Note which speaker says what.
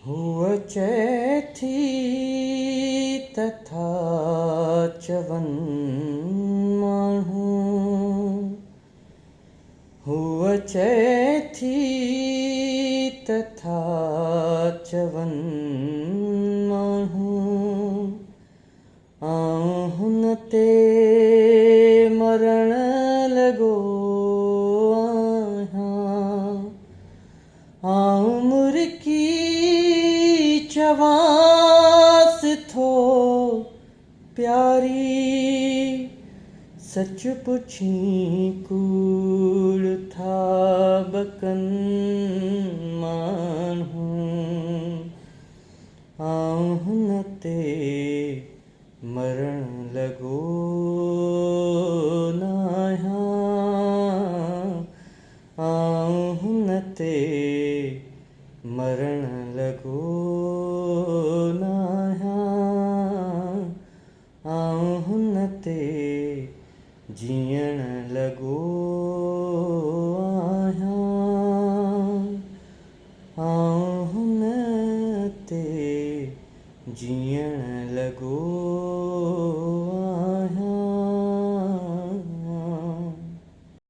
Speaker 1: हुअ चए थी तथा चवनि माण्हू। हुअ चए थी तथा चवनि माण्हू। आऊं हुन ते मरण लॻो आहियां। आऊं मुर्की चवांसि थो प्यारी, सच पुछी कूड़ था बकनि माण्हू। आऊं हुन ते मरण लॻो न आहियां। आऊं हुन ते मरण लॻो न आहियां। आऊं हुन ते जीअण लॻो आहियां। आऊं हुन ते जीअण लॻो आहियां।